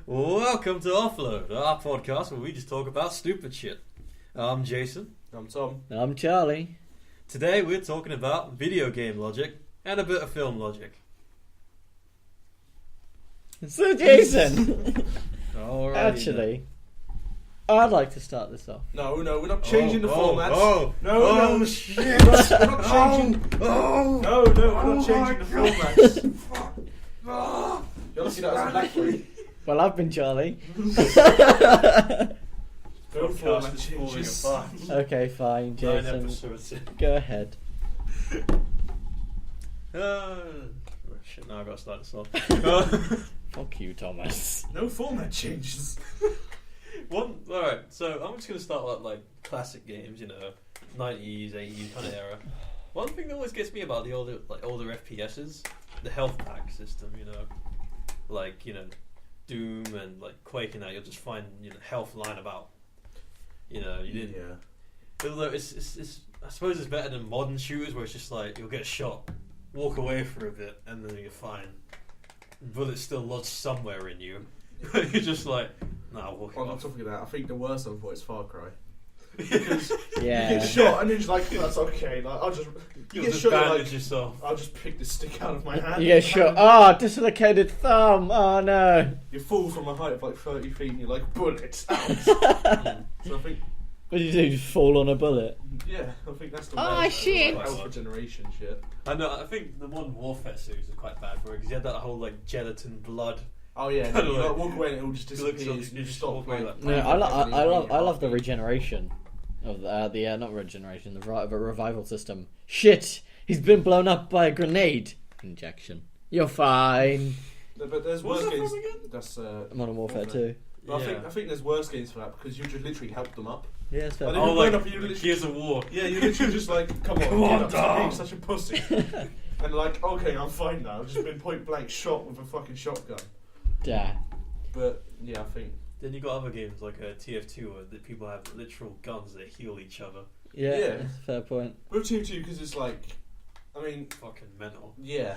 Welcome to Offload, our podcast where we just talk about stupid shit. I'm Jason. I'm Tom. I'm Charlie. Today we're talking about video game logic and a bit of film logic. So Jason, Alrighty actually, I'd like to start this off. No, we're not changing the formats. No, shit. shit! We're not changing. No, we're not changing the formats. You're looking at us as Blackberry. Well, I've been Charlie. No format changes. Okay, fine, 9 Jason. episodes in. Go ahead. Shit, now I've got to start this off. Fuck you, Thomas. No format changes. Alright, so I'm just going to start with like classic games, 90s, 80s kind of era. One thing that always gets me about the older FPSs, the health pack system, like, Doom and like Quake and that, you'll just find health lying about. You didn't. Yeah. Although it's I suppose it's better than modern shooters where it's just like you'll get shot, walk away for a bit, and then you're fine. Bullets still lodged somewhere in you. You're just like, nah, walk On off. top of that, I think the worst one for it is Far Cry. Because Yeah. you get shot and then you're like, that's okay. Like I'll just You'll get just shot. You're bandage like, yourself. I'll just pick the stick out of my hand. You get shot. Oh, dislocated thumb. Oh no. You fall from a height of like 30 feet and you're like, bullets out. So I think, What do you do? Just fall on a bullet? yeah, I think that's the Ah, worst. shit. Like, health regeneration shit. I know. I think the Modern Warfare series is quite bad for it because you had that whole like gelatin blood. Oh yeah, Kinda you like- like walk away and it all just You look disappears. so- You you just just walk stop. away Like, like- No, I love the regeneration of the not regeneration, the revival system. Shit, he's been blown up by a grenade injection. You're fine. But there's What's worse that games. from again? That's Modern Warfare 2. But I think there's worse games for that because you just literally help them up. Yeah, it's fair. But Oh, you're like blown up and you literally, Gears of War. yeah, you're literally just like, come on, Come get on, up, stop being Dom. such a pussy. And like, okay, I'm fine now. I've just been point blank shot with a fucking shotgun. Yeah. But yeah, I think Then you got other games like TF2 where the people have literal guns that heal each other. Yeah, Yeah. that's a fair point. with Team 2 because it's like, I mean, Fucking mental. yeah.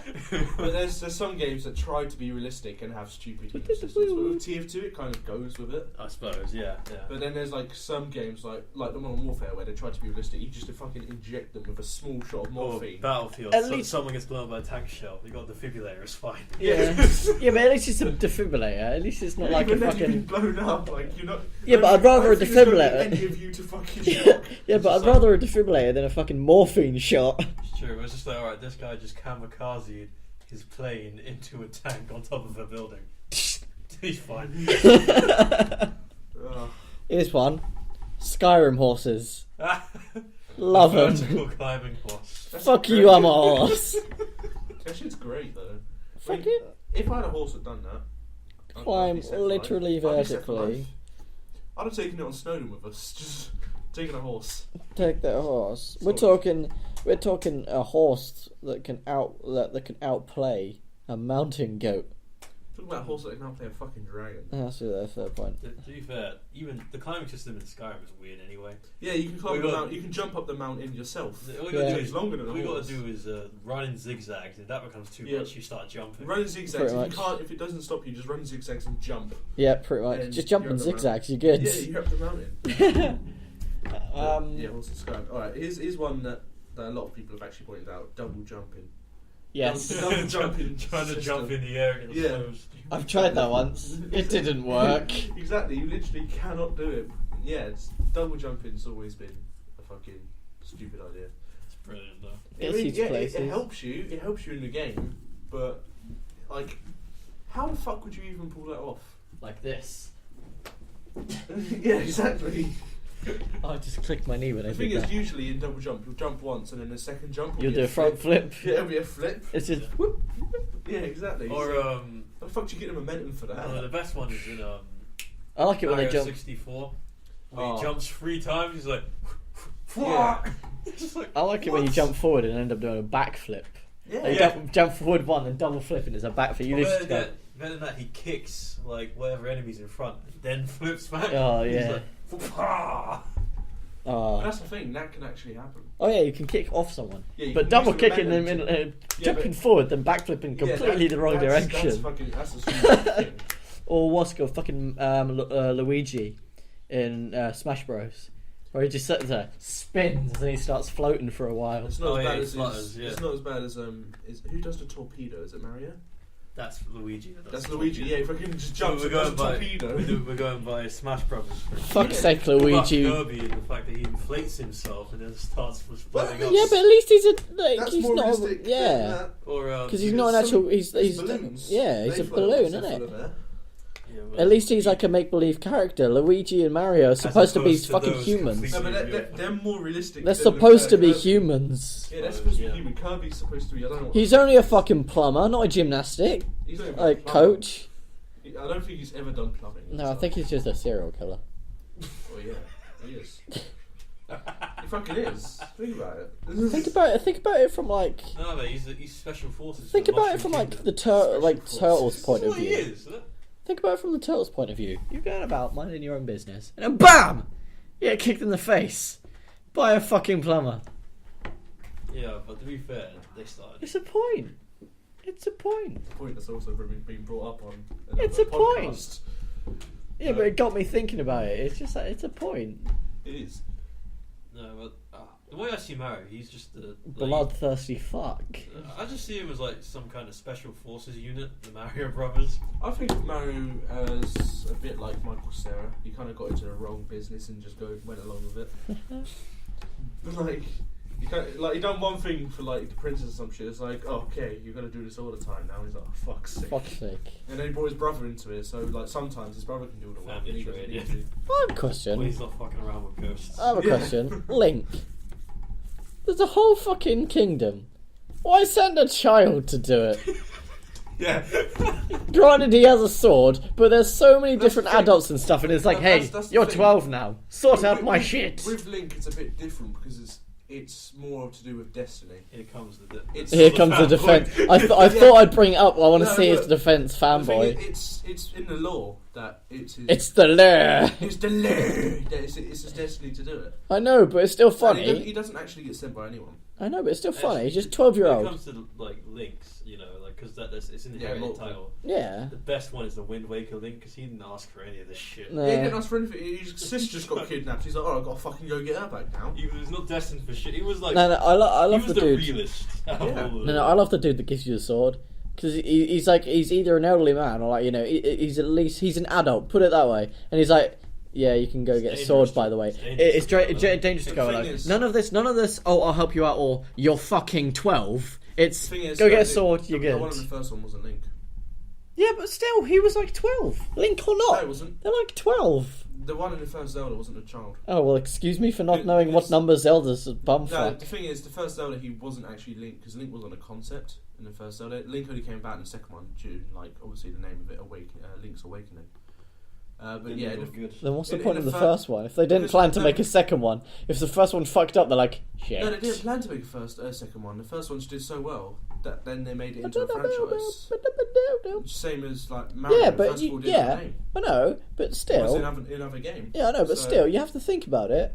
But there's some games that try to be realistic and have stupid healing systems. But with TF2, it kind of goes with it. I suppose, yeah. But then there's like some games like the Modern Warfare where they try to be realistic. You just fucking inject them with a small shot of Or morphine. Battlefield, At least- someone gets blown by a tank shell. You got a defibrillator, it's fine. Yeah. Yeah, but at least it's a defibrillator. At least it's not like a Even then you've been fucking. blown up, like you're not. Yeah, but I'd rather a I don't think there's gonna defibrillator. be any of you to fucking shock. Yeah, but I'd rather a defibrillator than a fucking morphine shot. It's true. It's just like, alright, this guy just kamikazed his plane into a tank on top of a building. He's fine. Ugh. Here's one. Skyrim horses. Love them. Vertical climbing horse. That's Fuck great. you, I'm a horse. That shit's great though. Fuck it. If I had a horse that done that, I'd Climb be set for literally life. I'd be set for vertically. life. I'd have taken it on Snowden with us. Just taking a horse. Take that horse. We're Sorry. talking a horse that can outplay a mountain goat. Talking about a horse that can outplay a fucking dragon. That's a fair point. To be fair, even the climbing system in Skyrim is weird anyway. Yeah, you can climb We the got- mountain. You can jump up the mountain yourself. All we Yeah. gotta do It's is, longer than a all we gotta horse. do is run in zigzags. If that becomes too Yeah. much, you start jumping. Run in zigzags. Pretty If much. you can't, if it doesn't stop you, just run in zigzags and jump. Yeah, pretty much. And Just jump you're in up the zigzags, you're good. Yeah, you're up the mountain. Yeah, horse and Skyrim. All right, here's one that a lot of people have actually pointed out: double jumping. Yes. Double jumping. Trying to jump in the air. Yeah. Slows. I've tried that once. It didn't work. Exactly, you literally cannot do it. Yeah, double jumping's always been a fucking stupid idea. It's brilliant though. Gets you to It places. helps you. It helps you in the game, but like, how the fuck would you even pull that off? Like this. Yeah, exactly. I just clicked my knee when I The thing did is, that. usually in double jump, you'll jump once, and then the second jump will You'll be do a front flip. Yeah, it'll be a flip. It's just. Yeah, exactly. Or So, how the fuck do you get the momentum for that? the best one is in I like it when they Mario jump. 64. Where Oh. he jumps 3 times. He's like, Yeah. It's just like, I like it when you what? jump forward and end up doing a backflip. Yeah. Like, Yeah. jump forward one and double flip and it's a backflip. You Well, literally better, go. better than that, he kicks like whatever enemy's in front, then flips back. Oh, He's yeah. like, "Ah." Oh. That's the thing, that can actually happen. Oh yeah, you can kick off someone, Yeah, you but can double use the kicking them momentum in, Yeah, jumping but- forward, then backflipping Yeah, completely the wrong that's direction. That's a stupid thing. Or what's it called? Fucking Luigi in Smash Bros. Where he just sits there, spins, and he starts floating for a while. It's not as bad it as flutters, yeah. It's not as bad as who does the torpedo? Is it Mario? That's Luigi. That's Luigi. Yeah, if I can just jump, we're going by torpedo. We're going by Smash Brothers. Fuck's sake, What about Luigi. Kirby and the fact that he inflates himself and then starts floating up. Yeah, but at least he's That's he's more not. realistic. Yeah, Or because he's not an actual. He's balloons. yeah, he's They a float balloon, instead isn't of it? air. yeah, well, At least he's like a make-believe character. Luigi and Mario are supposed to be opposed to fucking those humans. No, completely- but they're more realistic. They're than supposed to be Kirby. humans. Yeah, they're supposed to Yeah. be human. Kirby's supposed to be. I don't know. What He's only a fucking plumber, not a gymnastic he's not even like a plumber. coach. I don't think he's ever done plumbing. No, I think he's just a serial killer. Oh yeah, he is. He fucking is. Think about it. Think about it from like. No, but he's special forces. Think for the about it from Mushroom like Kingdom. the turtles' point That's of what he view. is. Isn't it? Think about it from the turtles' point of view. You're going about minding your own business, and then BAM! You get kicked in the face by a fucking plumber. Yeah, but to be fair, they started. It's a point. It's a point. The point that's also being brought up on. It's another a point. podcast. Yeah, but it got me thinking about it. It's just like, it's a point. It is. No, but the way I see Mario, he's just the Bloodthirsty fuck. I just see him as like some kind of special forces unit, the Mario Brothers. I think Mario is a bit like Michael Cera. He kind of got into the wrong business and just went along with it. Like he done one thing for like the princess or some shit. It's like, oh, okay, you're gonna do this all the time now. He's like, oh, fuck's sake. Fuck's sake. And then he brought his brother into it. So like sometimes his brother can do all the work. Family And he doesn't trade, need yeah. to. I have a Well, question. he's not fucking around with ghosts. I have a Yeah. question. Link. There's a whole fucking kingdom. Why send a child to do it? Yeah. Granted, he has a sword, but there's so many That's different the thing. adults and stuff, and it's like, hey, That's the you're thing. 12 now. Sort out With- my with- shit. With Link, it's a bit different because it's more to do with destiny. Here comes the. Here comes the defense. I thought I'd bring it up. I want to see his defense The thing fanboy. is, it's in the law that it's his, It's the lair. it's the law that it's his destiny to do it. I know, but it's still And he funny. doesn't actually get sent by anyone. I know, but it's still funny. He's just When 12-year-old. it comes to like links, you know, like because it's an Yeah, inherited multiple. title. Yeah. The best one is the Wind Waker Link because he didn't ask for any of this shit. No. Yeah, he didn't ask for anything. His sister just got kidnapped. He's like, oh, I've got to fucking go get her back now. He was not destined for shit. He was like, No, I he love was the the dude. realist. out of Yeah. all of No, them. I love the dude that gives you the sword. Because he's like, he's either an elderly man or like, you know, he's at least, he's an adult, put it that way. And he's like, yeah, you can go get a dangerous sword, to- by the way. it's dangerous It's to go alone. dangerous to The go thing alone. is- None of this, oh, I'll help you out, or you're fucking 12. It's, The thing is, go get a the- sword, you're The one in good. the first one wasn't Link. Yeah, but still, he was like 12. Link or No, not, it wasn't. they're like 12. The one in the first Zelda wasn't a child. Oh, well, excuse me for not It- knowing what it's- number Zelda's No, bumfuck. the thing is, the first Zelda, he wasn't actually Link, because Link was on a concept in the first Zelda. Link only came about in the second one, due, like, obviously the name of it, Link's Awakening. But Didn't yeah, look good. Then what's the in point the of the fir- first one? If they didn't because- plan to no. make a second one, if the first one fucked up, they're like, shit. no, they didn't plan to make a second one. The first one just did so well that then they made it into a franchise. Same as like Mario. Yeah, the but first of all did yeah, the name. I know, but It was still, in other game. yeah, I know, but So- still, you have to think about it.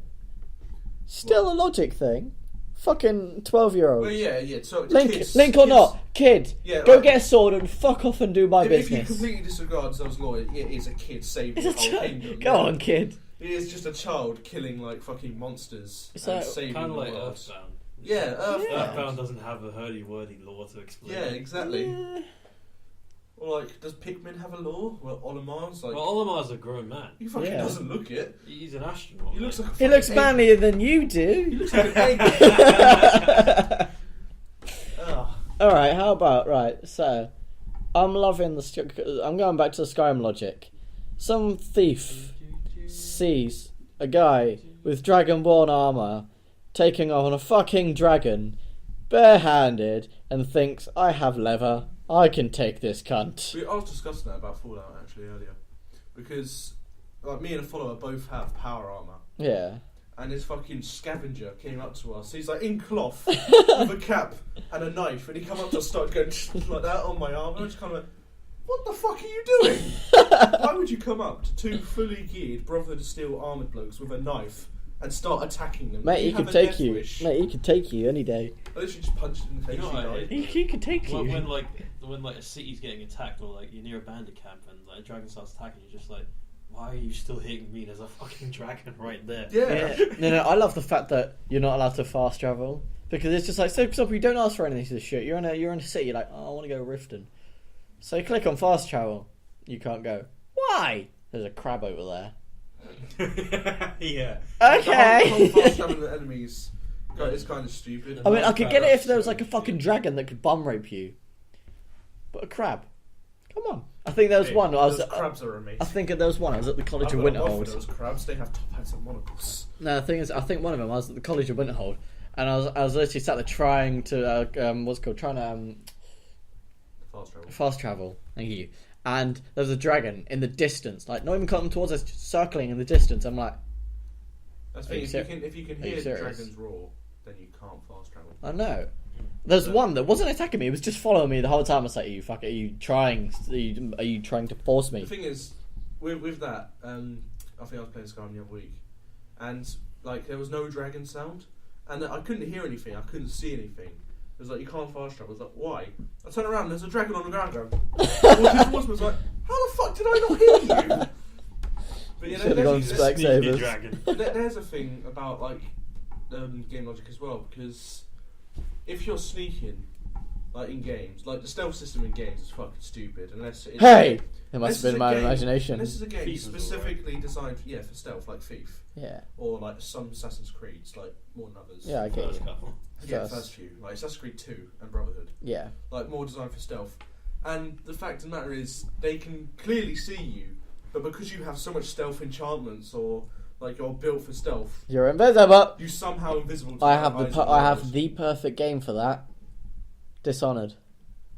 Still a logic thing. Fucking 12-year-old. Well, yeah. So Link, kids, Link or kids- not, kid, Yeah, go like- get a sword and fuck off and do my If you business. completely disregard Zelda's law, it is a kid saving It's a the whole child. kingdom. Go on, kid. It is just a child killing like fucking monsters It's and like- saving Kind the of like world. Earthbound. Yeah, Earthbound. Yeah. Earthbound doesn't have a hurdy-wordy law to explain. Yeah, exactly. Yeah. Or like, does Pikmin have a law? Well, Olimar's like, Well, Olimar's a grown man. he fucking Yeah. doesn't look it. He's an astronaut. He looks like a He looks fucking egg. manlier than you He do. looks like an egg. Ugh. Alright, how about, right, so, I'm loving I'm going back to the Skyrim logic. Some thief sees a guy with dragonborn armor taking on a fucking dragon, barehanded, and thinks, I have leather, I can take this cunt. I was discussing that about Fallout actually earlier, because like me and a follower both have power armor, Yeah. and this fucking scavenger came up to us. He's like in cloth with a cap and a knife, and he come up to us, started going like that on my arm. And I was kind of like, what the fuck are you doing? Why would you come up to two fully geared Brother to Steel armoured blokes with a knife and start attacking them. Mate, he have could a take death you. wish. Mate, he could take you any day. I literally just punched him in the face. You know what I hate? He could take you. When like a city's getting attacked, or like you're near a bandit camp and like a dragon starts attacking, you're just like, why are you still hitting me? There's a fucking dragon right there. Yeah. No, I love the fact that you're not allowed to fast travel because it's just like, so for example, you don't ask for anything to this shit. You're in a city. You're like, oh, I want to go to Riften. So you click on fast travel. You can't go. Why? There's a crab over there. Yeah. Okay. The whole fast traveling with enemies is kind of stupid. I mean, I could get it if there was like a fucking dragon that could bum rape you, but a crab. Come on. I think there was one. Those crabs are amazing. I think there was one. I was at the College of I've got a love for Winterhold. those crabs. They have top hats and monocles. No, the thing is, I think one of them. I was at the College of Winterhold, and I was literally sat there trying to fast travel. Thank you. And there was a dragon in the distance, like not even coming towards us, just circling in the distance. I'm like, That's the thing. If you can hear the dragon's roar, then you can't fast travel. I know. There's one that wasn't attacking me; it was just following me the whole time. I was like, "You fuck it! Are you trying? Are you trying to force me?" The thing is, with that, I think I was playing Skyrim the other week, and like there was no dragon sound, and I couldn't hear anything. I couldn't see anything. It was like, you can't fast travel. I was like, why? I turned around and there's a dragon on the ground going. I was like, how the fuck did I not hear you? But yeah, Should have gone Specsavers. Dragon. There's a thing about like game logic as well, because if you're sneaking like in games, like the stealth system in games is fucking stupid unless it's Hey, it must this have been is a my game- imagination. This is a game Thief is specifically designed for stealth, like Thief, Yeah, or like some Assassin's Creeds, like more than others. yeah, I get First you. couple. Yeah, First. first few, like Assassin's Creed 2 and Brotherhood, Yeah, like more designed for stealth. And the fact of the matter is, they can clearly see you, but because you have so much stealth enchantments or like you're built for stealth, you're invisible. you somehow invisible. To I their have eyes the and I have ears. the perfect game for that. Dishonored.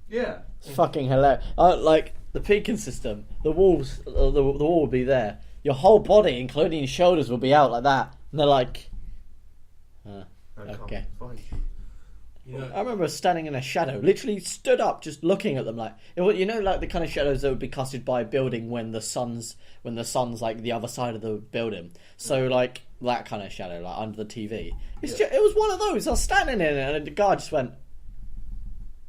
Yeah. It's fucking hilarious. Like the peeking system, the walls, the wall will be there. Your whole body, including your shoulders, will be out like that. And they're like, okay. Fine. You know, I remember standing in a shadow, literally stood up, just looking at them like, you know, like the kind of shadows that would be casted by a building when the sun's like the other side of the building. So like that kind of shadow, like under the TV. It was one of those. I was standing in it, and the guy just went.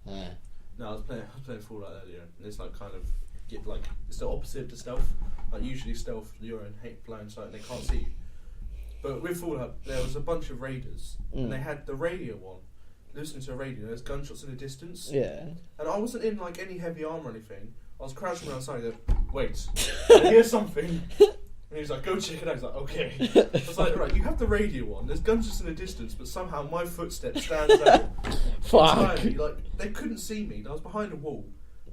No, I was playing Fallout earlier, and it's like kind of it's the opposite to stealth. Like usually stealth, you're in blind sight and they can't see you. But with Fallout, there was a bunch of raiders, and they had the radio on. Listening to a radio, there's gunshots in the distance. Yeah. And I wasn't in like any heavy armor or anything. I was crouching outside. And wait, I hear something. And he was like, "Go check it out." I was like, "Okay." I was like, "Right, you have the radio on. There's gunshots in the distance, but somehow my footstep stands out." Fuck. Entirely. Like they couldn't see me. I was behind a wall,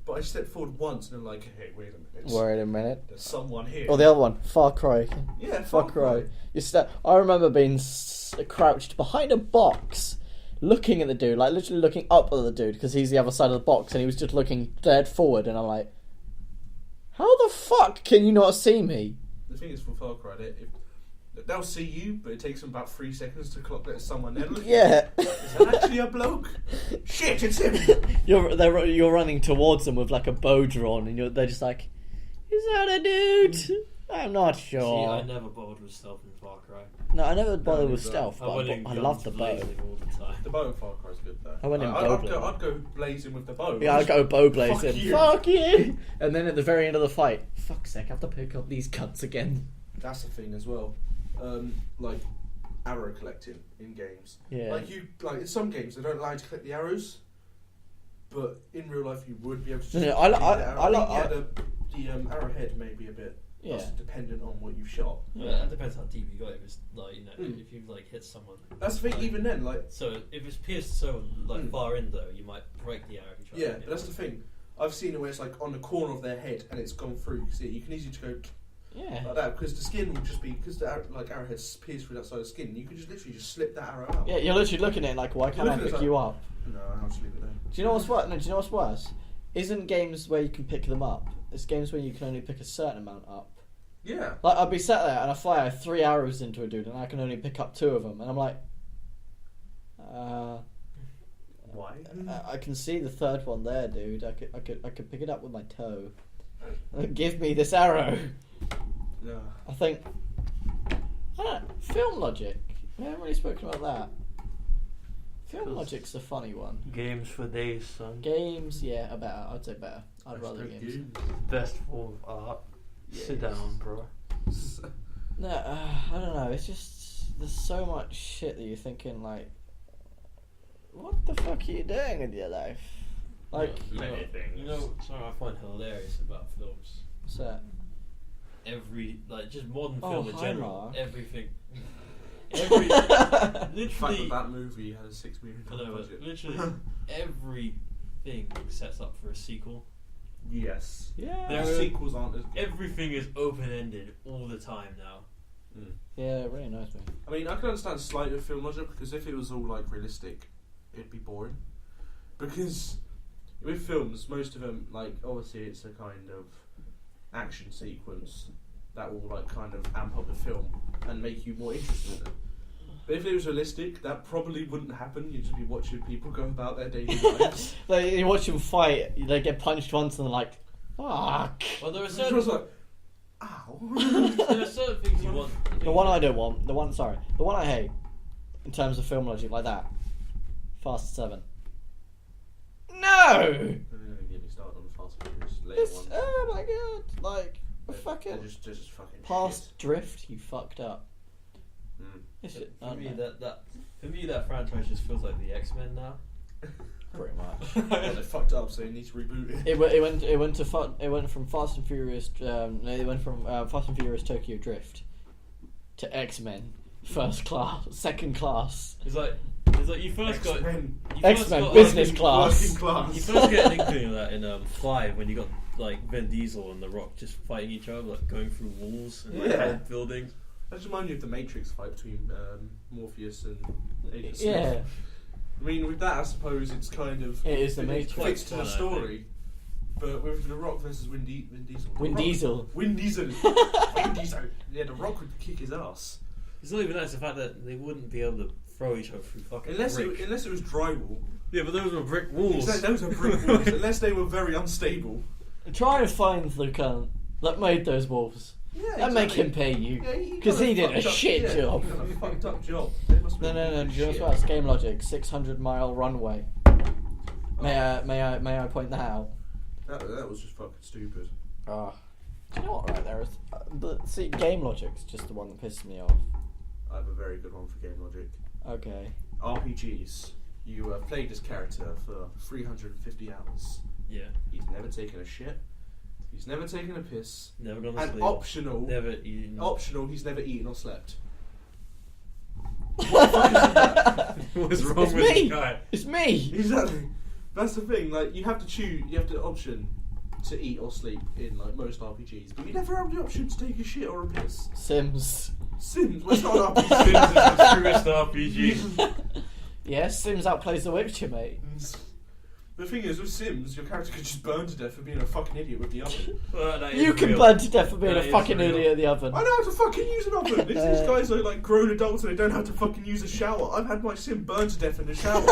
but I stepped forward once, and they're like, "Hey, wait a minute. Wait a minute. There's someone here." Or the other one, Far Cry. Yeah, Far Cry. I remember being crouched behind a box, looking at the dude, like literally looking up at the dude because he's the other side of the box, and he was just looking dead forward, and I'm like, how the fuck can you not see me? The thing is, for Far Cry, they'll see you, but it takes them about 3 seconds to clock that there's someone there. Yeah. Is that actually a bloke? Shit, it's him. You're running towards them with like a bow drawn, and they're just like, is that a dude? I'm not sure. see, I never bothered with stealth in Far Cry. No, I never bothered No, with neither. stealth, but I love the bow. All the time. The bow in Far Cry is good though. I went in I'd bow go blazing with the bow. Yeah, I go bow blazing. Fuck you. Fuck you! And then at the very end of the fight, fuck's sake, I have to pick up these cunts again. That's the thing as well. Like arrow collecting in games. Yeah. Like in some games they don't allow you to collect the arrows, but in real life you would be able to. Just No, the arrowhead may be a bit. Yeah. That's dependent on what you've shot. Yeah, that depends how deep you go. If it's like if you like hit someone. That's the thing. Even then, like So if it's pierced so like far in though, you might break the arrow. If you try yeah, to but that's the thing. I've seen it where it's like on the corner of their head and it's gone through. You see, you can easily just go Yeah. like that because the skin will just be because the arrowhead's pierced through that side of the skin. You can just literally just slip that arrow out. Yeah, you're literally looking at it like, why can't I looking at pick it you like- up? No, I'll just leave it there. Do you know what's worse? No, do you know what's worse? Isn't games where you can pick them up. It's games where you can only pick a certain amount up. Yeah. Like, I'd be sat there and I fire 3 arrows into a dude and I can only pick up 2 of them. And I'm like, Why? I can see the third one there, dude. I could pick it up with my toe. Give me this arrow. No. I think Film logic. We haven't really spoken about that. Film logic's a funny one. Games for days, son. Games, yeah, better. I'd say better. I'd rather games. Best form of art. Yeah. Sit down, bro. No, I don't know. It's just there's so much shit that you're thinking like, what the fuck are you doing with your life? Like, many things. You know, something I find hilarious about films. what's that? Just modern Oh, film in hi, general. Mark. Everything. The fact Literally. that movie had a $6 million I know, budget. but literally everything sets up for a sequel. Yes. Yeah. There The are- sequels aren't as good. Everything is open-ended all the time now. Yeah, it really annoys me. I mean, I can understand slight of film logic because if it was all like realistic, it'd be boring. Because with films, most of them, like obviously, it's a kind of action sequence that will like kind of amp up the film and make you more interested in it. But if it was realistic, that probably wouldn't happen. You'd just be watching people go about their daily lives. Like, you watch them fight, they get punched once and they're like, fuck. Well, there are It certain, was like, ow. there are certain things you want. The one I don't want, the one I hate, in terms of film logic like that, Fast 7. No! Get me started on the Fast and Furious later It's, ones. oh my god, like, They're fucking just fucking past drift, you fucked up. shit. It's just, For me, that franchise just feels like the X-Men now. pretty much. Well, they fucked up, so you need to reboot it. It went from Fast and Furious. It went from Fast and Furious Tokyo Drift to X-Men First Class, Second Class. It's like you first got X-Men. Business Working class. class. You first get an inkling of that in 5 when you got like Vin Diesel and The Rock just fighting each other, like going through walls and like Yeah. whole buildings. That just reminds me of the Matrix fight between Morpheus and Agent Smith. Yeah, I mean, with that, I suppose it's kind of it is the it Matrix. fits to Fun, the I story. But with The Rock versus Vin Diesel. Vin Diesel. Vin Diesel. Vin Diesel. Yeah, The Rock would kick his ass. It's not even that; it's the fact that they wouldn't be able to throw each other through fucking Unless brick. it was drywall. Yeah, but those were brick walls. Those are brick walls. Unless they were very unstable. Try and find the cunt that made those wolves Yeah, and make him pay you. Because he did a shit job. He done a fucked up job. They must No. be Do you know shit. what's game logic? 600-mile runway. May I point that out? That was just fucking stupid. Do you know what? Right there is. But see, game logic's just the one that pisses me off. I have a very good one for game logic. Okay. RPGs. You played this character for 350 hours. Yeah, He's never taken a shit. He's never taken a piss. never gone to And sleep. optional, Never eaten. he's never eaten or slept. What's wrong It's with me. this guy? It's me! Exactly. That's the thing. Like you have to choose. You have the option to eat or sleep in like most RPGs, but you never have the option to take a shit or a piss. Sims. Sims. Well, it's not an Sims RPG. is the truest RPG. Yes, Sims outplays The Witcher, mate. The thing is, with Sims, your character could just burn to death for being a fucking idiot with the oven. Well, that is You can real. burn to death for being That a is fucking real. idiot at the oven. I know how to fucking use an oven. These guys are like grown adults and they don't know how to fucking use a shower. I've had my Sim burn to death in the shower.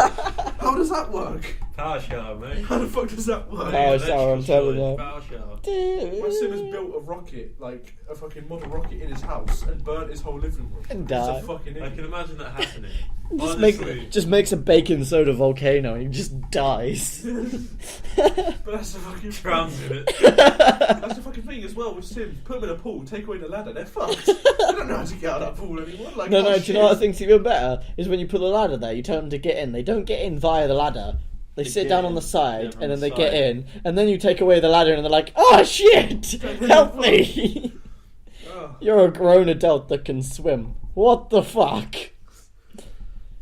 How does that work? Power shower, mate. How the fuck does that work? Power shower, I'm telling you. Power shower. My Sim has built a rocket, like a fucking model rocket in his house and burnt his whole living room. And He's died. a fucking I idiot. can imagine that happening. Just Honestly. makes a baking soda volcano and he just dies. But that's the fucking Drowns in it. That's the fucking thing as well with Sims. Put them in a pool, take away the ladder, they're fucked. They don't know how to get out of that pool anymore. Like, No, oh, do you shit. know what I think's even better? Is when you put the ladder there, you tell them to get in. They don't get in via the ladder. They sit get down in. on the side, Yeah, from and then the they get side. in, and then you take away the ladder, and they're like, "Oh shit! Help me! Oh, You're a grown adult that can swim. What the fuck?"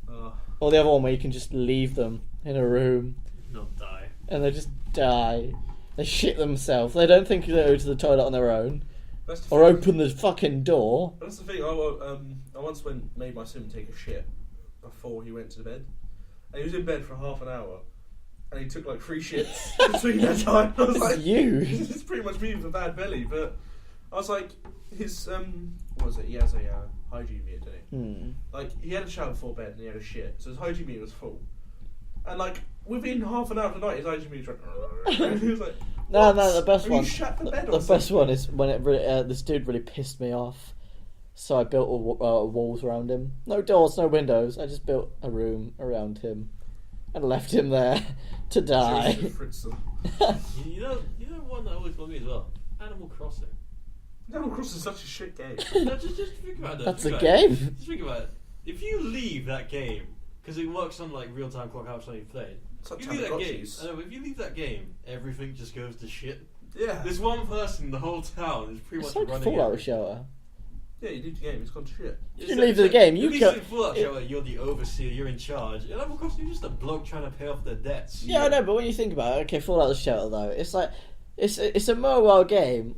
oh. Or the other one where you can just leave them in a room, Not die. and they just die. They shit themselves. They don't think they go to the toilet on their own, That's the or thing. open the fucking door. That's the thing. I once made my Sim take a shit before he went to bed, and he was in bed for half an hour, and he took like 3 shits between that time. I was It's like, you. it's pretty much me with a bad belly. But I was like, his what was it? He has a hygiene meter, doesn't he? Like he had a shower before bed and he had a shit, so his hygiene meter was full. And like within half an hour of the night, his hygiene meter went. And he was like, No, "What? the best Have one. You shat the bed The or best something?" one is when it really, this dude really pissed me off. So I built walls around him. No doors, no windows. I just built a room around him and left him there to die. You know one that always got me as well? Animal Crossing. Animal Crossing is such a shit game. No, just think about that. That's a game. Just think about it. If you leave that game, because it works on like real-time clock how much time you played. It's like If you leave that game, Tamagotchis. I know, if you leave that game, everything just goes to shit. Yeah. There's one person in the whole town is pretty It's much like running Fallout everything. Shelter. Yeah, you leave the game, it's gone to shit. If you leave the game, you at least can. in Fallout Shelter, you're the overseer, you're in charge. In Animal Crossing, you're just a bloke trying to pay off their debts. Yeah, I know, but when you think about it, okay, Fallout Shelter though, it's like it's a mobile game,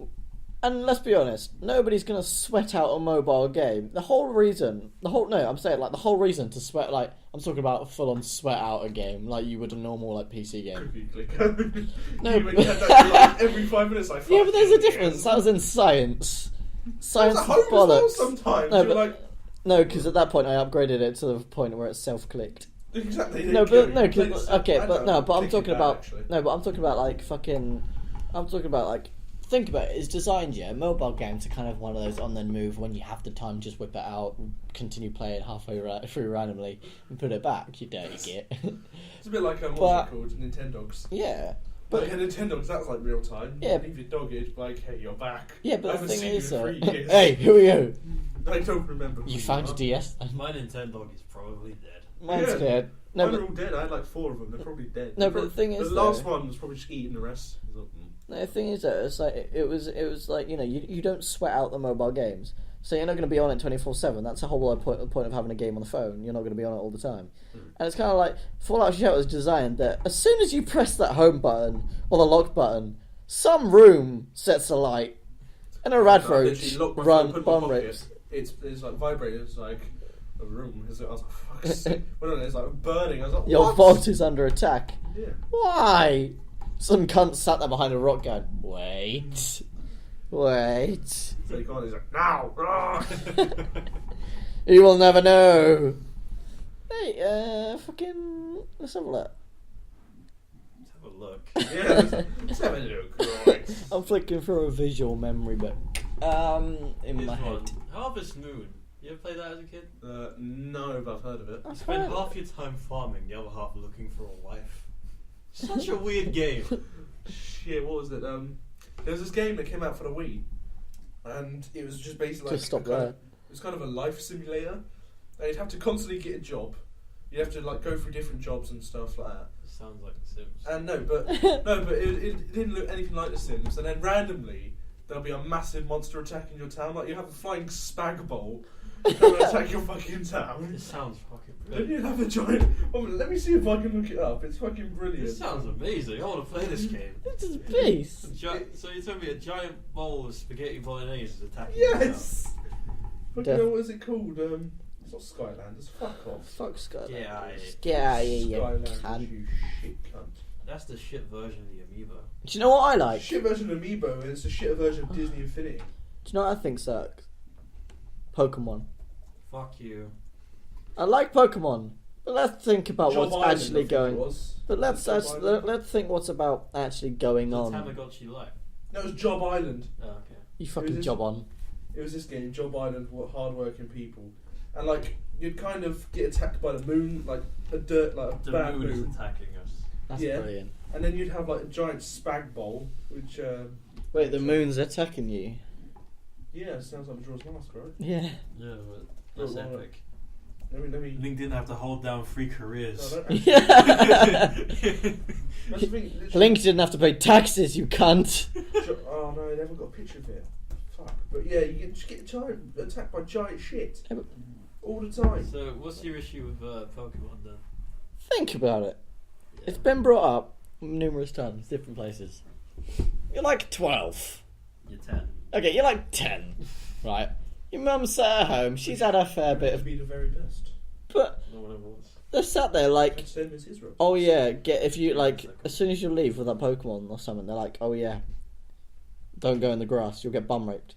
and let's be honest, nobody's gonna sweat out a mobile game. The whole reason to sweat, like I'm talking about full on sweat out a game like you would a normal like PC game. Cookie clicker. No, You would get that like, every 5 minutes. Like, Yeah, but there's a fuck difference. That was in science. Science It's is at home as well bollocks. sometimes. No, You're but- like, No, because at that point I upgraded it to the point where it's self-clicked. exactly. No, there but you no, go. cause, Play okay, the- but no, but I'm take it talking back, about actually. no, but I'm talking about like fucking. I'm talking about like. Think about it. It's designed, yeah. Mobile games are kind of one of those on then move when you have the time, just whip it out, continue playing halfway through randomly, and put it back. You dirty git. It's a bit like what's But- it called? Nintendogs. Yeah, But but yeah, Nintendogs, that's like real time. Yeah. Leave your dog is like, hey, you're back. yeah, I but the haven't thing seen is, you in 3 years. hey, who are you? I don't remember. who You found are. your DS? My Nintendo is probably dead. Mine's Yeah. dead. No, Mine but are all dead. I had like 4 of them. They're probably dead. No, but the thing is, the last though- one was probably just eating the rest. He's like, no, the thing is that it's like it was like you don't sweat out the mobile games, so you're not going to be on it 24/7. That's the whole point of having a game on the phone. You're not going to be on it all the time, and it's kind of like Fallout Shelter is designed that as soon as you press that home button or the lock button, some room sets alight, and a rad I roach literally locked my phone, put it in my bomb pocket. rips. It's like vibrating. It's like a room. I was like, fuck's sake. Well, no, it's like burning. I was like, Your what? vault is under attack. Yeah. Why? Some cunt sat there behind a rock going, wait. So you can't. He's like, now. You will never know. Hey, fucking. Let's have a look. Let's have a look. Yeah. Let's have a look. Right. I'm flicking through a visual memory book. In Here's my one. head. Harvest Moon. You ever played that as a kid? No, but I've heard of it. You spend half your time farming, the other half looking for a wife. Such a weird game. Shit, what was it? There was this game that came out for the Wii, and it was just basically like Just stop a kind there. of- it was kind of a life simulator. And you'd have to constantly get a job. You'd have to like go through different jobs and stuff like that. Sounds like The Sims. And no, but it didn't look anything like The Sims. And then randomly there'll be a massive monster attacking your town. Like you have a flying spag bowl come and attack your fucking town. This sounds fucking Then brilliant. you have a giant. Oh, let me see if I can look it up. It's fucking brilliant. This sounds amazing. I want to play this game. This is beast. So you told me a giant bowl of spaghetti bolognese is attacking you Yes. Fucking Def- hell, what is it called? It's not Skylanders. Fuck off. Fuck Skylanders. Get out of here. Get out of here, you Skylanders, cunt. you shit cunt. now. That's the shit version of the Amiibo. Do you know what I like? Shit version of Amiibo, and it's a shit version of Disney Infinity. Do you know what I think sucks? Pokemon. Fuck you. I like Pokemon, but let's think about Job what's Island, I actually think it going. was. But let's Job actually, Island? let's think what's about actually going The on. Tamagotchi Life. No, it was Job Island. Oh, okay. You Who's fucking this? job on. It was this game, Job Island, for hard-working people, and like you'd kind of get attacked by the moon, like a The bad moon is moon, attacking us. That's Yeah. brilliant. and then you'd have like a giant spag bowl, which Wait, the moon's attacking you? yeah, sounds like Majora's Mask, right? Yeah. Yeah, but that's Oh, wow. epic. Let me. Link didn't have to hold down 3 careers. No, don't- That's the thing. literally- Link didn't have to pay taxes, you cunt. Oh no, they haven't got a picture of it. Fuck. But yeah, just get attacked by giant shit Yeah, but- all the time. So, what's your issue with Pokemon then? Think about it. Yeah. It's been brought up numerous times, different places. You're like 12. You're 10. Okay, you're like 10, right? Your mum's sat at home, she's had her fair bit To of... be the very best. But No one ever was. they're sat there like, And same as his robots. oh yeah, if you, like, as soon as you leave with that Pokemon or something, they're like, oh yeah, don't go in the grass, you'll get bum raped.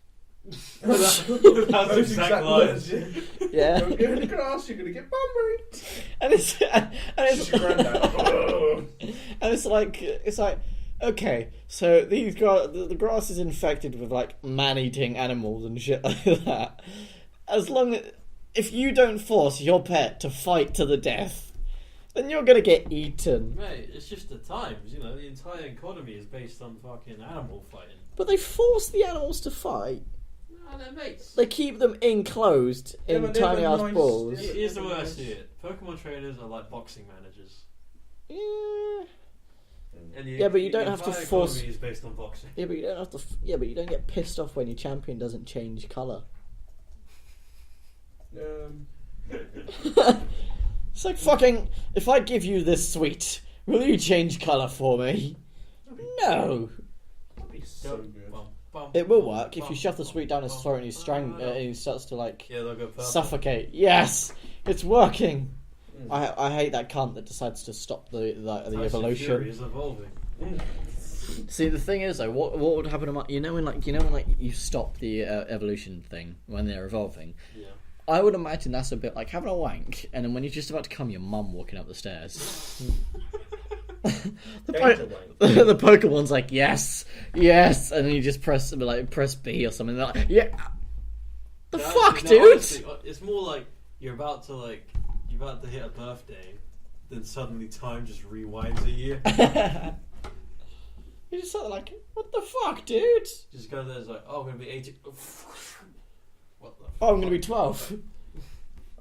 That's Those exact lines. yeah. Yeah. Don't go in the grass, you're gonna get bum raped. And it's... And It's it's your granddad. and it's like, okay, so the grass is infected with like man-eating animals and shit like that, if you don't force your pet to fight to the death, then you're gonna get eaten. Mate, it's just the times, you know, the entire economy is based on fucking animal fighting. But they force the animals to fight. No, they're mates. They keep them enclosed in but they're tiny ass nice- balls. Here's the way I see it. Pokemon trainers are like boxing managers. Yeah. And Yeah, but you don't the have to entire force- economy is based on boxing. Yeah, but you don't have to. Yeah, but you don't get pissed off when your champion doesn't change colour. It's like fucking. If I give you this sweet, will you change colour for me? No. That'd be so good. It will work if you shove the sweet down his throat and he starts to like Yeah, they'll go purple. suffocate. Yes, it's working. I hate that cunt that decides to stop the Tyson evolution. Fury is evolving. See, the thing is though, what would happen to my, you know when you stop the evolution thing when they're evolving. Yeah. I would imagine that's a bit like having a wank, and then when you're just about to come, your mum walking up the stairs. The Pokemon's like yes, yes, and then you just press B or something. Like, yeah, the No, fuck, actually, dude. no, honestly, it's more like you're about to hit a birthday, then suddenly time just rewinds a year. You just sort of like, what the fuck, dude? Just go there, it's like, oh, I'm gonna be 18. What the? Oh, I'm gonna be 12.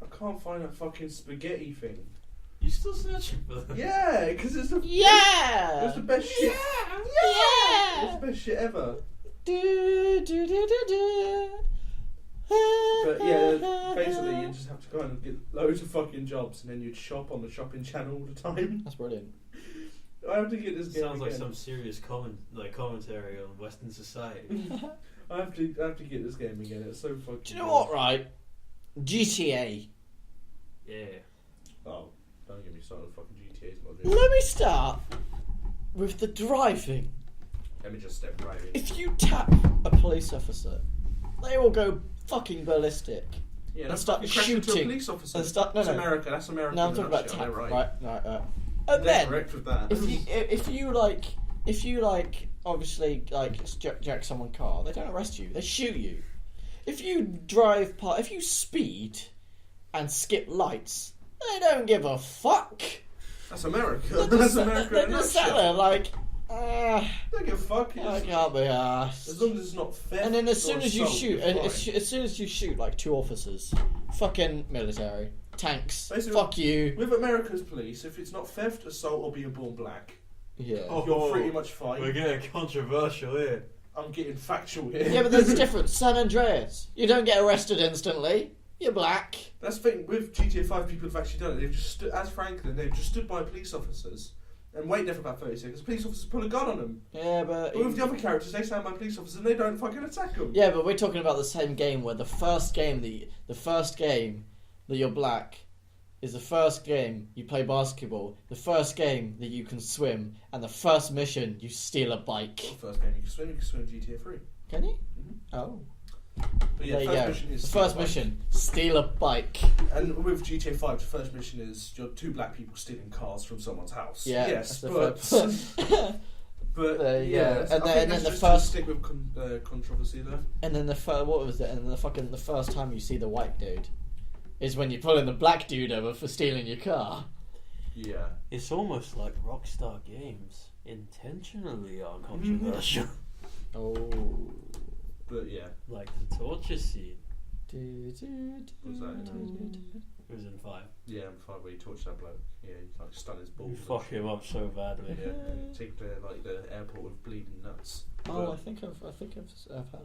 I can't find that fucking spaghetti thing. You still searching for that? Yeah, because it's the Yeah. it's the best shit. Yeah. It's the best shit ever. Do, do, do, do, do. But yeah, basically you just have to kind of get loads of fucking jobs, and then you'd shop on the shopping channel all the time. That's brilliant. I have to get this game Sounds like again. some serious commentary on Western society. I have to get this game again. It's so fucking. Do you know what, right? GTA. Yeah. Oh, don't get me started on fucking GTA's not doing. Let me start with the driving. Let me just step right in. If you tap a police officer, they will go fucking ballistic. Yeah, and that's start fucking crashing into a shooting. police officer. And start, no, That's no. America. That's America. No, I'm in a talking about nutshell, tap. they're Right. And They're then, correct with that. if you obviously jack someone's car, they don't arrest you. They shoot you. If you speed and skip lights, they don't give a fuck. That's America. They're That's just, America. they're in a just sat nutshell. there like, Don't give a fuck. I can't be arsed. As long as it's not theft. And then as or soon as you assault, shoot, you're fine. as soon as you shoot like 2 officers, fucking military, tanks, Basically, fuck you. With America's police, if it's not theft, assault, or being born black, Yeah. Oh. you're pretty much fine. We're getting controversial here. I'm getting factual here. Yeah, but there's a difference. San Andreas, you don't get arrested instantly. You're black. That's the thing with GTA 5. People have actually done it. They've just stood, as Franklin, they've just stood by police officers and waited there for about 30 seconds. Police officers pull a gun on them. Yeah, but But with the other characters, they stand by police officers and they don't fucking attack them. yeah, but we're talking about the same game where the first game that you're black is the first game you play basketball, the first game that you can swim, and the first mission you steal a bike. The first game you can swim GTA 3. Can you? Mhm. Oh, But yeah, there you first go. mission is The steal a first bike. mission, steal a bike. And with GTA 5, the first mission is you're 2 black people stealing cars from someone's house. Yeah, Yes, that's but the but yeah, I and think then that's the just first- to stick with controversy though. And then what was it? And then the first time you see the white dude is when you're pulling the black dude over for stealing your car. Yeah. It's almost like Rockstar Games intentionally are controversial. Oh. But yeah. Like the torture scene. Was that It was in 5. Yeah, in 5 where you torch that bloke. Yeah, you like stun his balls. You fuck him up so badly. Yeah, and take the airport with bleeding nuts. Oh, But- I think I've heard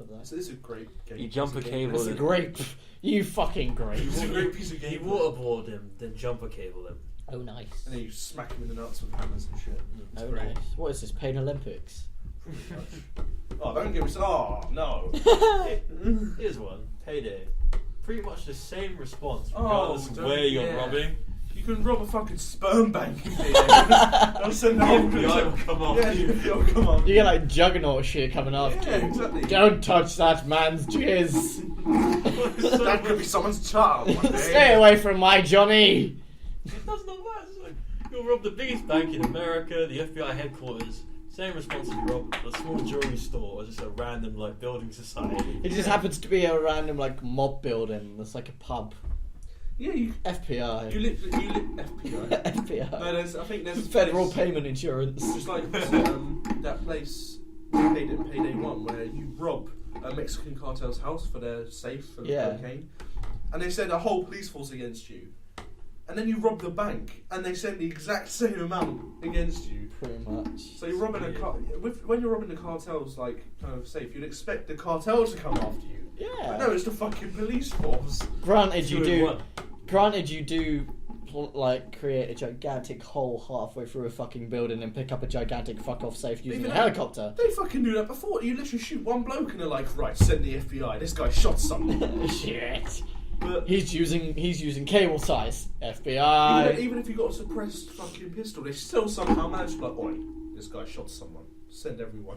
of that. So this is a great game. You jump It's a game. cable It's a and- Grape, you fucking grape. It's a great piece of You game. waterboard him, then jumper cable him. Oh, nice. And then you smack him in the nuts with hammers and shit. It's Oh, great. nice. What is this? Pain Olympics? Pretty much. Oh, don't get me started. Oh, no. Here's one. Payday. Pretty much the same response, Oh, regardless of don't- where you're yeah. robbing. You can rob a fucking sperm bank in there. Don't send the whole FBI will come Yeah, after you. the FBI will come after You get like juggernaut shit coming after Yeah, you. exactly. Don't touch that man's jizz. That could be someone's child one day. Stay away from my Johnny. It does not matter. It's like, you'll rob the biggest bank in America, the FBI headquarters. Same response if you rob a small jewelry store or just a random like building society. It just happens to be a random like mob building. That's like a pub. Yeah, you FBI. FBI. FBI. No, I think there's Federal place, payment insurance. just like that place Payday 1 where you rob a Mexican cartel's house for their safe for cocaine, and they send a whole police force against you, and then you rob the bank and they send the exact same amount against you. Pretty much. So you're robbing when you're robbing the cartel's like kind of safe, you'd expect the cartel to come after you. Yeah. But no, it's the fucking police force. Granted, you Two in do. one. Granted, you do. Like create a gigantic hole halfway through a fucking building and pick up a gigantic fuck off safe using Even a helicopter. They fucking do that before. You literally shoot one bloke and they're like, right, send the FBI. This guy shot someone. Shit. But He's using cable size. FBI. even if you got a suppressed fucking pistol, they still somehow manage to be like, oi, this guy shot someone. Send everyone.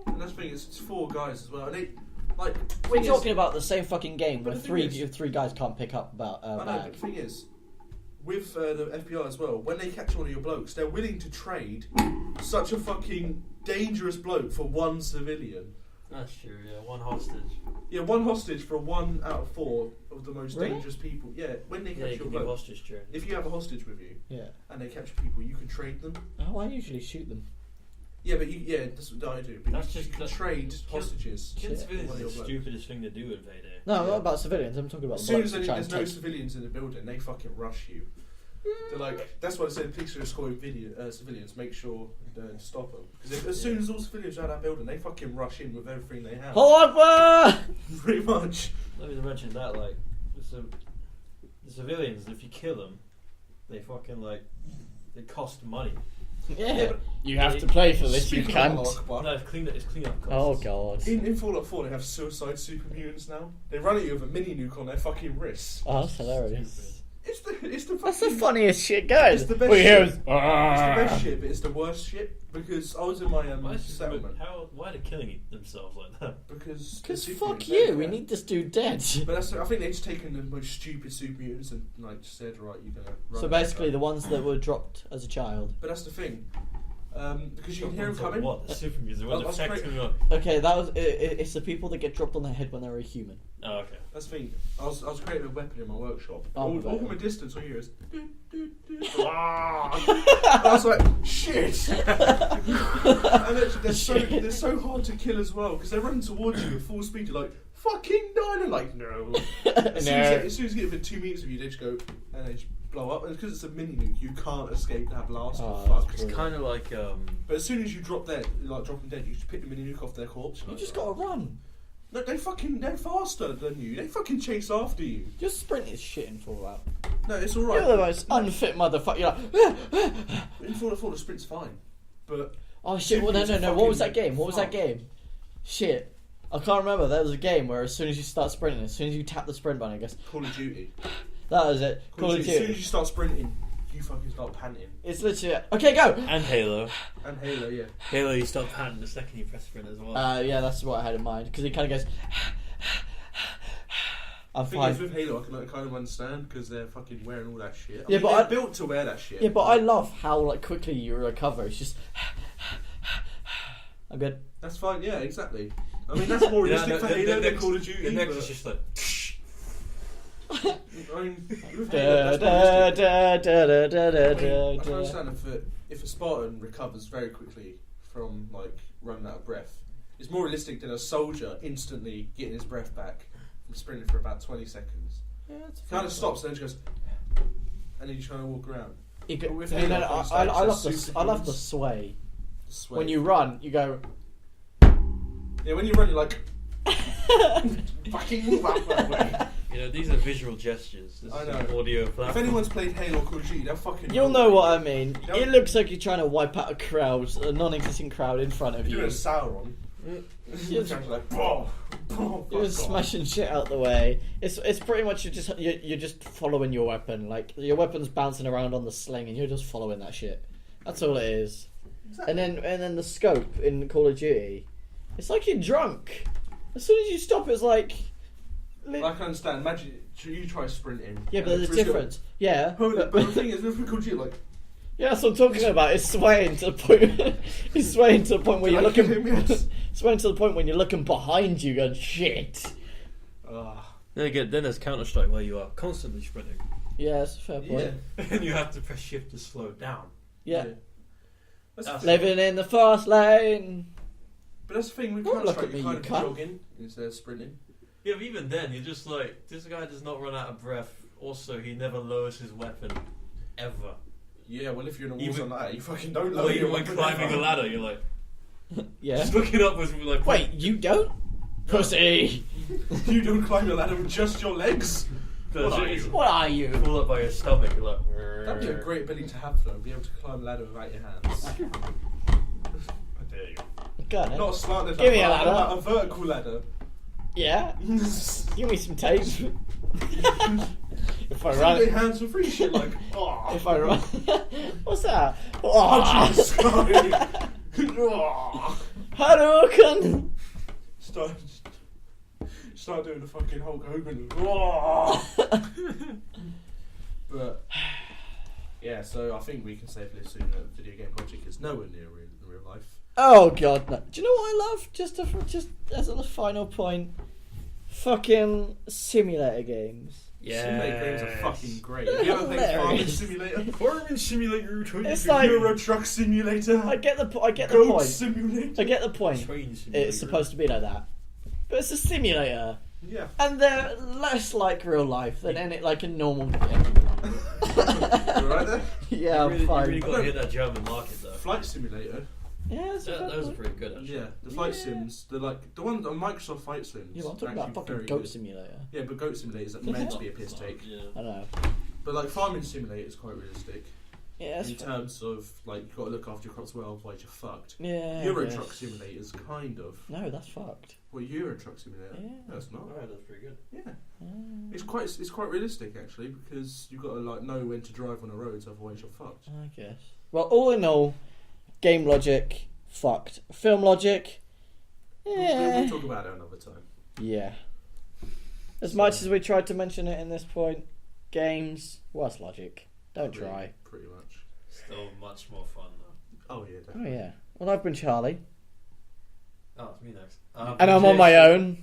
And that's the thing, it's 4 guys as well. And they, like, We're talking about the same fucking game where But the thing three guys can't pick up about I know, bag. but the thing is, with the FBI as well, when they catch one of your blokes, they're willing to trade such a fucking dangerous bloke for one civilian. That's true. Yeah, one hostage. Yeah, one hostage for 1 out of 4 of the most Really? dangerous people. Yeah, when they Yeah, catch you your can be bloke, hostage trade. if you have a hostage with you Yeah. and they catch people, you can trade them. Oh, I usually shoot them. Yeah, but that's what I do. But That's you just- can that- trade kill- hostages. Killing Shit. civilians One of is the your stupidest thing to do in Payday. No, Yeah. not about civilians. I'm talking about As soon blokes as who try there's and no take. civilians in the building, they fucking rush you. They're like, that's why I said police are escorting civilians. Make sure to stop them. Because as soon as all civilians are out of that building, they fucking rush in with everything they have. Allahu Akbar! Pretty much. Let me mention that, like, the civilians, if you kill them, they fucking, like, they cost money. Yeah, but you have to play for this. You Speaking of can't. Allahu Akbar, No, it's clean up Oh costs. god. in Fallout 4, they have suicide super mutants now. They run at you with a mini nuke on their fucking wrists. Oh, that's hilarious. It's the That's the fucking funniest shit going. It's the best We hear shit. is, It's the best shit, but it's the worst shit because I was in my Why is settlement. why are they killing themselves like that? Because fuck supermutants, you. yeah. We need this dude dead. But I think they've just taken the most stupid super mutants and like said, right, you're gonna. Run So it. basically, the ones that were dropped as a child. But that's the thing, because you can hear them Like coming. What? The super music? I What was affects cra- me? Like, Okay, that was. It's the people that get dropped on their head when they're a human. oh, okay. That's the thing. I was creating a weapon in my workship. Oh, all right. from a distance, all you hear is. I was like, shit! And they're so hard to kill as well because they're running towards you at full speed. You're like, fucking die! And they're like, no. As soon as you get within 2 meters of you, they just go and they just blow up. And because it's a mini nuke, you can't escape that blast. Oh, for fuck. that's It's kind of like But as soon as you drop dead, like dropping dead, you just pick the mini nuke off their corpse. You just gotta run. No, they're faster than you. They fucking chase after you. Your sprint is shit in Fallout. No, it's alright. You're the most unfit motherfucker. You're like, In Fallout 4, the sprint's fine. But oh shit! Well, no. Supermutants are What was that fucking game? What was that fucked. game? Shit. I can't remember. There was a game where as soon as you start sprinting, as soon as you tap the sprint button, I guess Call of Duty. that was it. Call of As soon as Duty. you start sprinting, you fucking start panting. It's literally okay. Go. and Halo. And Halo, yeah. Halo, you stop panting the second you press sprint as well. Yeah, that's what I had in mind because he kind of goes. I'm The thing is, fine. with Halo, I can kind of understand because they're fucking wearing all that shit. Yeah, but they're I- built to wear that shit. Yeah, but I love how like quickly you recover. It's just. I'm good. That's fine, yeah, exactly. I mean, that's more realistic for Halo than Call of Duty. The next but- is just like. I mean, with Da, Halo, that's more da, realistic. da, da, da, da, I da, can da. understand if a Spartan recovers very quickly from like running out of breath, it's more realistic than a soldier instantly getting his breath back from sprinting for about 20 seconds. Yeah, it's Kind of fine. stops and then just goes, and then you're trying to walk around. You go, But with no, Halo, no, for I instance, love the that's I love the superhumans. sway. Sway. When you run, you go. yeah, when you run, you're like, fucking move out that way. You know, these are visual gestures. This I is know. an audio If platform. anyone's played Halo or Call of Duty, they'll fucking. You'll know what I mean. Yep. It looks like you're trying to wipe out a crowd, a non-existent crowd in front of You're you. a Sauron. You're You're like, boom, boom, You're just smashing shit out the way. It's pretty much you're just following your weapon. Like your weapon's bouncing around on the sling, and you're just following that shit. That's all it is. Exactly. And then the scope in Call of Duty, it's like you're drunk. As soon as you stop, it's like. I can understand. Imagine you try sprinting. Yeah, and but there's a it's risk of- difference. Yeah. But the thing is, with Call of Duty, like, Yeah, that's what I'm talking about. It's swaying to the point. It's swaying to the point where you're looking. Swaying to the point when you're looking behind you, going shit. Then there's Counter Strike where you are constantly sprinting. Yeah, that's a fair point. And you have to press shift to slow down. Yeah. That's Living in the fast lane. But that's the thing, we Don't can't look strike, at me, you kind you of cunt. jogging instead of sprinting. Yeah, but even then, you're just like, this guy does not run out of breath. Also, he never lowers his weapon. Ever. Yeah, well, if you're in a Even- water ladder, you fucking don't lower Well, your even when weapon climbing ever. a ladder, you're like, Yeah. just looking upwards with like, Wait, you don't? Pussy. You don't climb a ladder with just your legs. What are you? What are you? Pull up by your stomach, you're like, That'd be a great ability to have, though. Be able to climb a ladder without your hands. I dare you. Go on, then. Not a slant ladder, Give me a but ladder. a vertical ladder. Yeah. Give me some tape. If I Run run. your hands for free shit like, oh. If I run. What's that? Punch in the Oh. sky. Oh. Hadouken. Start doing the fucking Hulk Hogan. Oh. But yeah, so I think we can safely assume that video game logic is nowhere near real life. Oh god, no. Do you know what I love? Just as a final point, fucking simulator games. Simulator games are fucking great. They're Have you ever played Farming hilarious. Simulator? Farming Simulator, It's like Euro Truck Simulator. I get the Goat point. Simulator. I get the point. Train Simulator. It's supposed to be like that, but it's a simulator, Yeah. and they're less like real life than any like a normal game. You right there? Yeah, I'm You fine. really got to hit that German market though. Flight Simulator. Yeah, it's a fair Those are point. pretty good actually. Yeah, the flight Yeah. sims. They're like the ones on Microsoft Flight Sims. Yeah, but I'm talking are about actually fucking very Goat good. Simulator. Yeah, but Goat Simulator is meant to be a piss take. Yeah. I know. But like Farming Simulator is quite realistic Yeah, in it's terms of like you've got to look after your crops well, otherwise you're fucked. yeah. Euro I Truck guess. Simulator is kind of. No, that's fucked. Well, Euro Truck Simulator. Yeah. No, it's not. Alright, that's pretty good. Yeah, Mm, it's quite realistic actually because you've got to like know when to drive on the roads, otherwise you're fucked. I guess. Well, all in all, game logic fucked. Film logic. Yeah. We'll talk about it another time. Yeah. As much as we tried to mention it in this point, games, worse logic. Don't try. Pretty much. Still much more fun though. Oh yeah, Oh definitely. yeah. Well, I've been Charlie, Oh, it's me next. and I'm on my own.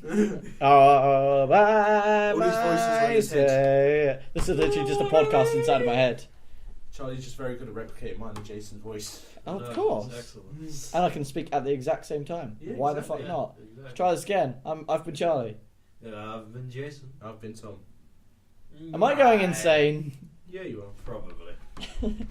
Oh, bye, All these voices are in his bye. This is literally just a podcast inside of my head. Charlie's just very good at replicating mine and Jason's voice. Oh, No, of course. it's excellent. And I can speak at the exact same time. Yeah, Why exactly, the fuck Yeah, not? exactly. Let's try this again. I've been Charlie. Yeah, I've been Jason. I've been Tom. Am I going insane? Yeah, you are. Probably.